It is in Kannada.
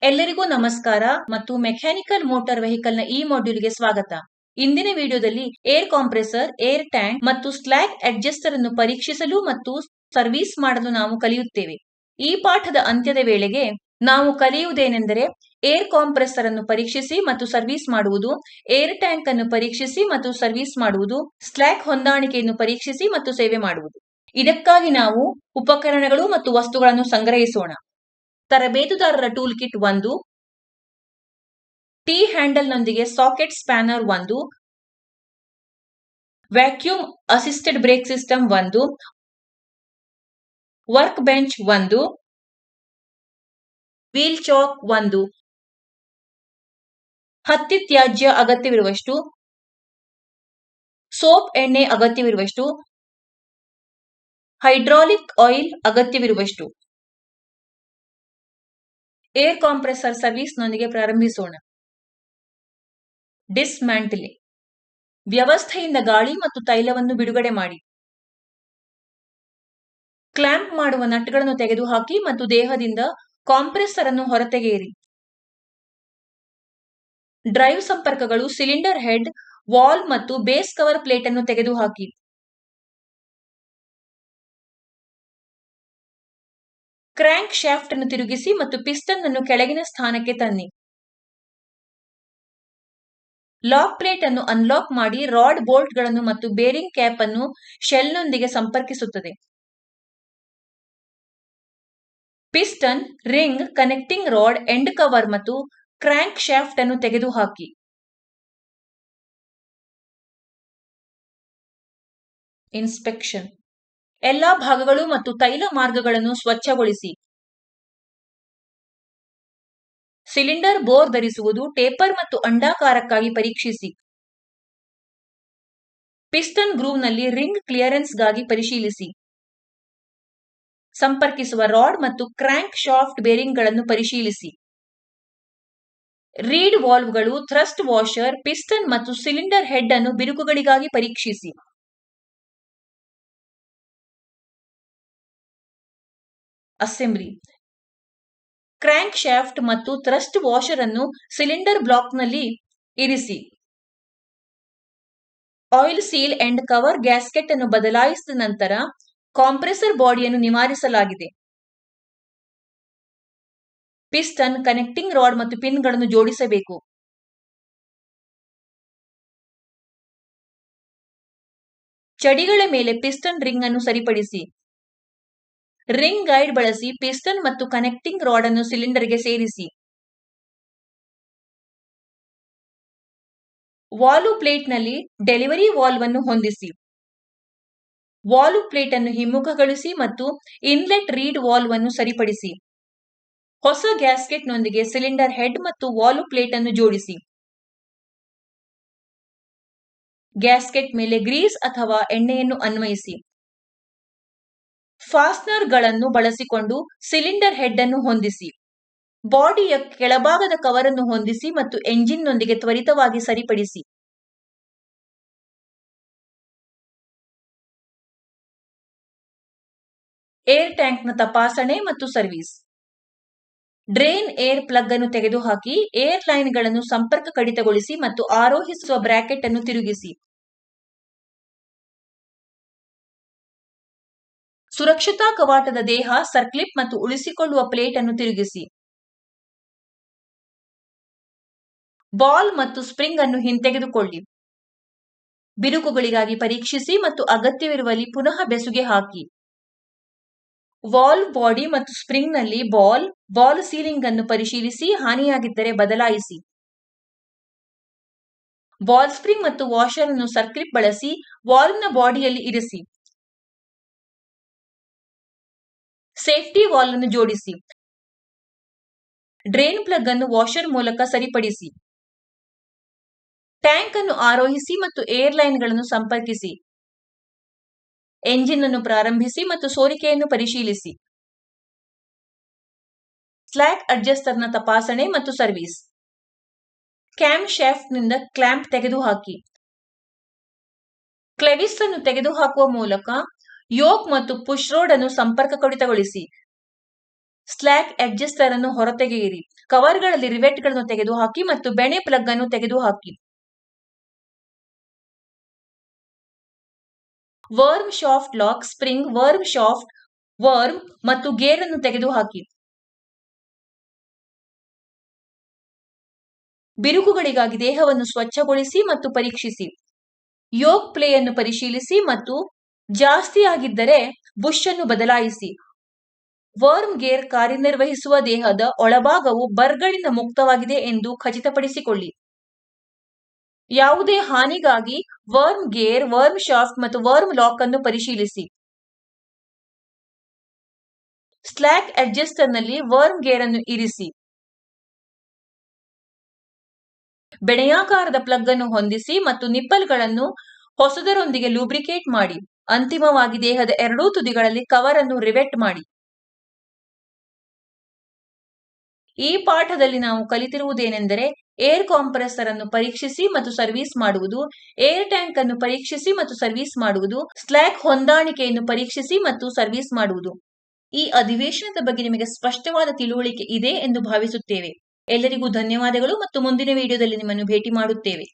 ಎಲ್ಲರಿಗೂ ನಮಸ್ಕಾರ ಮತ್ತು ಮೆಕ್ಯಾನಿಕಲ್ ಮೋಟಾರ್ ವೆಹಿಕಲ್ ನ ಈ ಮಾಡ್ಯೂಲ್ಗೆ ಸ್ವಾಗತ. ಇಂದಿನ ವಿಡಿಯೋದಲ್ಲಿ ಏರ್ ಕಾಂಪ್ರೆಸರ್, ಏರ್ ಟ್ಯಾಂಕ್ ಮತ್ತು ಸ್ಲ್ಯಾಗ್ ಅಡ್ಜಸ್ಟರ್ ಅನ್ನು ಪರೀಕ್ಷಿಸಲು ಮತ್ತು ಸರ್ವಿಸ್ ಮಾಡಲು ನಾವು ಕಲಿಯುತ್ತೇವೆ. ಈ ಪಾಠದ ಅಂತ್ಯದ ವೇಳೆಗೆ ನಾವು ಕಲಿಯುವುದೇನೆಂದರೆ ಏರ್ ಕಾಂಪ್ರೆಸರ್ ಅನ್ನು ಪರೀಕ್ಷಿಸಿ ಮತ್ತು ಸರ್ವಿಸ್ ಮಾಡುವುದು, ಏರ್ ಟ್ಯಾಂಕ್ ಅನ್ನು ಪರೀಕ್ಷಿಸಿ ಮತ್ತು ಸರ್ವಿಸ್ ಮಾಡುವುದು, ಸ್ಲ್ಯಾಗ್ ಹೊಂದಾಣಿಕೆಯನ್ನು ಪರೀಕ್ಷಿಸಿ ಮತ್ತು ಸೇವೆ ಮಾಡುವುದು. ಇದಕ್ಕಾಗಿ ನಾವು ಉಪಕರಣಗಳು ಮತ್ತು ವಸ್ತುಗಳನ್ನು ಸಂಗ್ರಹಿಸೋಣ. ತರಬೇತುದಾರರ ಟೂಲ್ ಕಿಟ್ 1, ಟಿ ಹ್ಯಾಂಡಲ್ ನೊಂದಿಗೆ socket spanner 1, vacuum assisted break system 1, work bench 1, wheel chalk 1, ಹತ್ತಿ ತ್ಯಾಜ್ಯ ಅಗತ್ಯವಿರುವಷ್ಟು, ಸೋಪ್ ಎಣ್ಣೆ ಅಗತ್ಯವಿರುವಷ್ಟು, hydraulic oil ಅಗತ್ಯವಿರುವಷ್ಟು. Air compressor service ನೊಂದಿಗೆ ಪ್ರಾರಂಭಿಸೋಣ. ಡಿಸ್ಮ್ಯಾಂಟಲಿಂಗ್. ವ್ಯವಸ್ಥೆಯಿಂದ ಗಾಳಿ ಮತ್ತು ತೈಲವನ್ನು ಬಿಡುಗಡೆ ಮಾಡಿ. ಕ್ಲ್ಯಾಂಪ್ ಮಾಡುವ ನಟ್ಗಳನ್ನು ತೆಗೆದುಹಾಕಿ ಮತ್ತು ದೇಹದಿಂದ ಕಾಂಪ್ರೆಸರ್ ಅನ್ನು ಹೊರತೆಗೆಯಿರಿ. ಡ್ರೈವ್ ಸಂಪರ್ಕಗಳು, ಸಿಲಿಂಡರ್ ಹೆಡ್, ವಾಲ್ ಮತ್ತು ಬೇಸ್ ಕವರ್ ಪ್ಲೇಟ್ ಅನ್ನು ತೆಗೆದುಹಾಕಿ. ಕ್ರ್ಯಾಂಕ್ ಶಾಫ್ಟ್ ಅನ್ನು ತಿರುಗಿಸಿ ಮತ್ತು ಪಿಸ್ಟನ್ ಅನ್ನು ಕೆಳಗಿನ ಸ್ಥಾನಕ್ಕೆ ತನ್ನಿ. ಲಾಕ್ ಪ್ಲೇಟ್ ಅನ್ನು ಅನ್ಲಾಕ್ ಮಾಡಿ ರಾಡ್, ಬೋಲ್ಟ್ಗಳನ್ನು ಮತ್ತು ಬೇರಿಂಗ್ ಕ್ಯಾಪ್ ಅನ್ನು ಶೆಲ್ನೊಂದಿಗೆ ಸಂಪರ್ಕಿಸುತ್ತದೆ. Piston, ring, connecting rod, end cover ಮತ್ತು ಕ್ರ್ಯಾಂಕ್ ಶಾಫ್ಟ್ ಅನ್ನು ತೆಗೆದುಹಾಕಿ. ಇನ್ಸ್ಪೆಕ್ಷನ್. ಎಲ್ಲಾ ಭಾಗಗಳು ಮತ್ತು ತೈಲ ಮಾರ್ಗಗಳನ್ನು ಸ್ವಚ್ಛಗೊಳಿಸಿ. ಸಿಲಿಂಡರ್ ಬೋರ್ ಧರಿಸುವುದು, ಟೇಪರ್ ಮತ್ತು ಅಂಡಾಕಾರಕ್ಕಾಗಿ ಪರೀಕ್ಷಿಸಿ. ಪಿಸ್ಟನ್ ಗ್ರೂವ್ನಲ್ಲಿ ರಿಂಗ್ ಕ್ಲಿಯರೆನ್ಸ್ಗಾಗಿ ಪರಿಶೀಲಿಸಿ. ಸಂಪರ್ಕಿಸುವ ರಾಡ್ ಮತ್ತು ಕ್ರ್ಯಾಂಕ್ ಶಾಫ್ಟ್ ಬೇರಿಂಗ್ಗಳನ್ನು ಪರಿಶೀಲಿಸಿ. ರೀಡ್ ವಾಲ್ವ್ಗಳು, ಥ್ರಸ್ಟ್ ವಾಷರ್, ಪಿಸ್ಟನ್ ಮತ್ತು ಸಿಲಿಂಡರ್ ಹೆಡ್ ಅನ್ನು ಬಿರುಕುಗಳಿಗಾಗಿ ಪರೀಕ್ಷಿಸಿ. ಅಸೆಂಬ್ಲಿ. ಕ್ರ್ಯಾಂಕ್ ಶಾಫ್ಟ್ ಮತ್ತು ಥ್ರಸ್ಟ್ ವಾಷರ್ ಅನ್ನು ಸಿಲಿಂಡರ್ ಬ್ಲಾಕ್ನಲ್ಲಿ ಇರಿಸಿ. Oil seal end cover gasket ಅನ್ನು ಬದಲಾಯಿಸಿದ ನಂತರ ಕಾಂಪ್ರೆಸರ್ ಬಾಡಿಯನ್ನು ನಿವಾರಿಸಲಾಗಿದೆ. ಪಿಸ್ಟನ್, ಕನೆಕ್ಟಿಂಗ್ ರಾಡ್ ಮತ್ತು ಪಿನ್ಗಳನ್ನು ಜೋಡಿಸಬೇಕು. ಚಡಿಗಳ ಮೇಲೆ ಪಿಸ್ಟನ್ ರಿಂಗ್ ಅನ್ನು ಸರಿಪಡಿಸಿ. ರಿಂಗ್ ಗೈಡ್ ಬಳಸಿ ಪಿಸ್ಟನ್ ಮತ್ತು ಕನೆಕ್ಟಿಂಗ್ ರಾಡ್ ಅನ್ನು ಸಿಲಿಂಡರ್ಗೆ ಸೇರಿಸಿ. ವಾಲ್ವ್ ಪ್ಲೇಟ್ನಲ್ಲಿ ಡೆಲಿವರಿ ವಾಲ್ವ್ ಅನ್ನು ಹೊಂದಿಸಿ. ವಾಲ್ವ್ ಪ್ಲೇಟ್ ಅನ್ನು ಹಿಮ್ಮುಖಗೊಳಿಸಿ ಮತ್ತು ಇನ್ಲೆಟ್ ರೀಡ್ ವಾಲ್ವ್ ಅನ್ನು ಸರಿಪಡಿಸಿ. ಹೊಸ ಗ್ಯಾಸ್ಕೆಟ್ನೊಂದಿಗೆ ಸಿಲಿಂಡರ್ ಹೆಡ್ ಮತ್ತು ವಾಲ್ವ್ ಪ್ಲೇಟ್ ಅನ್ನು ಜೋಡಿಸಿ. ಗ್ಯಾಸ್ಕೆಟ್ ಮೇಲೆ ಗ್ರೀಸ್ ಅಥವಾ ಎಣ್ಣೆಯನ್ನು ಅನ್ವಯಿಸಿ. ಫಾಸ್ಟ್ನರ್ಗಳನ್ನು ಬಳಸಿಕೊಂಡು ಸಿಲಿಂಡರ್ ಹೆಡ್ ಅನ್ನು ಹೊಂದಿಸಿ. ಬಾಡಿಯ ಕೆಳಭಾಗದ ಕವರ್ ಅನ್ನು ಹೊಂದಿಸಿ ಮತ್ತು ಎಂಜಿನ್ನೊಂದಿಗೆ ತ್ವರಿತವಾಗಿ ಸರಿಪಡಿಸಿ. ಏರ್ ಟ್ಯಾಂಕ್ನ ತಪಾಸಣೆ ಮತ್ತು ಸರ್ವಿಸ್. ಡ್ರೇನ್ ಏರ್ ಪ್ಲಗ್ ಅನ್ನು ತೆಗೆದುಹಾಕಿ, ಏರ್ ಲೈನ್ಗಳನ್ನು ಸಂಪರ್ಕ ಕಡಿತಗೊಳಿಸಿ ಮತ್ತು ಆರೋಹಿಸುವ ಬ್ರಾಕೆಟ್ ಅನ್ನು ತಿರುಗಿಸಿ. ಸುರಕ್ಷತಾ ಕವಾಟದ ದೇಹ, ಸರ್ಕ್ಲಿಪ್ ಮತ್ತು ಉಳಿಸಿಕೊಳ್ಳುವ ಪ್ಲೇಟ್ ಅನ್ನು ತಿರುಗಿಸಿ. ಬಾಲ್ ಮತ್ತು ಸ್ಪ್ರಿಂಗ್ ಅನ್ನು ಹಿಂತೆಗೆದುಕೊಳ್ಳಿ. ಬಿರುಕುಗಳಿಗಾಗಿ ಪರೀಕ್ಷಿಸಿ ಮತ್ತು ಅಗತ್ಯವಿರುವಲ್ಲಿ ಪುನಃ ಬೆಸುಗೆ ಹಾಕಿ. ವಾಲ್ವ್ ಬಾಡಿ ಮತ್ತು ಸ್ಪ್ರಿಂಗ್ನಲ್ಲಿ ಬಾಲ್ ಸೀಲಿಂಗ್ ಅನ್ನು ಪರಿಶೀಲಿಸಿ, ಹಾನಿಯಾಗಿದ್ದರೆ ಬದಲಾಯಿಸಿ. ಬಾಲ್ ಸ್ಪ್ರಿಂಗ್ ಮತ್ತು ವಾಷರ್ ಅನ್ನು ಸರ್ಕ್ಲಿಪ್ ಬಳಸಿ ವಾಲ್ವ್ನ ಬಾಡಿಯಲ್ಲಿ ಇರಿಸಿ. ಸೇಫ್ಟಿ ವಾಲ್ವ್ ಅನ್ನು ಜೋಡಿಸಿ. ಡ್ರೇನ್ ಪ್ಲಗ್ ಅನ್ನು ವಾಷರ್ ಮೂಲಕ ಸರಿಪಡಿಸಿ. ಟ್ಯಾಂಕ್ ಅನ್ನು ಆರೋಹಿಸಿ ಮತ್ತು ಏರ್ ಲೈನ್ಗಳನ್ನು ಸಂಪರ್ಕಿಸಿ. ಎಂಜಿನ್ ಅನ್ನು ಪ್ರಾರಂಭಿಸಿ ಮತ್ತು ಸೋರಿಕೆಯನ್ನು ಪರಿಶೀಲಿಸಿ. ಸ್ಲ್ಯಾಗ್ ಅಡ್ಜಸ್ಟರ್ನ ತಪಾಸಣೆ ಮತ್ತು ಸರ್ವಿಸ್. ಕ್ಯಾಮ್ ಶಾಫ್ಟ್ನಿಂದ ಕ್ಲ್ಯಾಂಪ್ ತೆಗೆದುಹಾಕಿ. ಕ್ಲೆವಿಸ್ ಅನ್ನು ತೆಗೆದುಹಾಕುವ ಮೂಲಕ ಯೋಕ್ ಮತ್ತು ಪುಷ್ ರೋಡ್ ಅನ್ನು ಸಂಪರ್ಕ ಕಡಿತಗೊಳಿಸಿ. ಸ್ಲ್ಯಾಕ್ ಅಡ್ಜಸ್ಟರ್ ಅನ್ನು ಹೊರತೆಗೆಯಿರಿ. ಕವರ್ಗಳಲ್ಲಿ ರಿವೆಟ್ಗಳನ್ನು ತೆಗೆದುಹಾಕಿ ಮತ್ತು ಬೆಣೆ ಪ್ಲಗ್ ಅನ್ನು ತೆಗೆದುಹಾಕಿ. Worm shaft lock, spring, worm shaft, worm ಮತ್ತು ಗೇರ್ ಅನ್ನು ತೆಗೆದುಹಾಕಿ. ಬಿರುಕುಗಳಿಗಾಗಿ ದೇಹವನ್ನು ಸ್ವಚ್ಛಗೊಳಿಸಿ ಮತ್ತು ಪರೀಕ್ಷಿಸಿ. ಯೋಕ್ ಪ್ಲೇ ಅನ್ನು ಪರಿಶೀಲಿಸಿ ಮತ್ತು ಜಾಸ್ತಿ ಆಗಿದ್ದರೆ ಬುಷ್ ಅನ್ನು ಬದಲಾಯಿಸಿ. ವರ್ಮ್ ಗೇರ್ ಕಾರ್ಯನಿರ್ವಹಿಸುವ ದೇಹದ ಒಳಭಾಗವು ಬರ್ಗಳಿಂದ ಮುಕ್ತವಾಗಿದೆ ಎಂದು ಖಚಿತಪಡಿಸಿಕೊಳ್ಳಿ. ಯಾವುದೇ ಹಾನಿಗಾಗಿ ವರ್ಮ್ ಗೇರ್, ವರ್ಮ್ ಶಾಫ್ಟ್ ಮತ್ತು ವರ್ಮ್ ಲಾಕ್ ಅನ್ನು ಪರಿಶೀಲಿಸಿ. ಸ್ಲ್ಯಾಕ್ ಅಡ್ಜಸ್ಟರ್ನಲ್ಲಿ ವರ್ಮ್ ಗೇರ್ ಅನ್ನು ಇರಿಸಿ. ಬೆಣೆಯಾಕಾರದ ಪ್ಲಗ್ ಅನ್ನು ಹೊಂದಿಸಿ ಮತ್ತು ನಿಪ್ಪಲ್ಗಳನ್ನು ಹೊಸದರೊಂದಿಗೆ ಲೂಬ್ರಿಕೇಟ್ ಮಾಡಿ. ಅಂತಿಮವಾಗಿ ದೇಹದ ಎರಡೂ ತುದಿಗಳಲ್ಲಿ ಕವರ್ ಅನ್ನು ರಿವೆಟ್ ಮಾಡಿ. ಈ ಪಾಠದಲ್ಲಿ ನಾವು ಕಲಿತಿರುವುದೇನೆಂದರೆ ಏರ್ ಕಾಂಪ್ರೆಸರ್ ಅನ್ನು ಪರೀಕ್ಷಿಸಿ ಮತ್ತು ಸರ್ವಿಸ್ ಮಾಡುವುದು, ಏರ್ ಟ್ಯಾಂಕ್ ಅನ್ನು ಪರೀಕ್ಷಿಸಿ ಮತ್ತು ಸರ್ವಿಸ್ ಮಾಡುವುದು, ಸ್ಲ್ಯಾಕ್ ಹೊಂದಾಣಿಕೆಯನ್ನು ಪರೀಕ್ಷಿಸಿ ಮತ್ತು ಸರ್ವಿಸ್ ಮಾಡುವುದು. ಈ ಅಧಿವೇಶನದ ಬಗ್ಗೆ ನಿಮಗೆ ಸ್ಪಷ್ಟವಾದ ತಿಳುವಳಿಕೆ ಇದೆ ಎಂದು ಭಾವಿಸುತ್ತೇವೆ. ಎಲ್ಲರಿಗೂ ಧನ್ಯವಾದಗಳು ಮತ್ತು ಮುಂದಿನ ವಿಡಿಯೋದಲ್ಲಿ ನಿಮ್ಮನ್ನು ಭೇಟಿ ಮಾಡುತ್ತೇವೆ.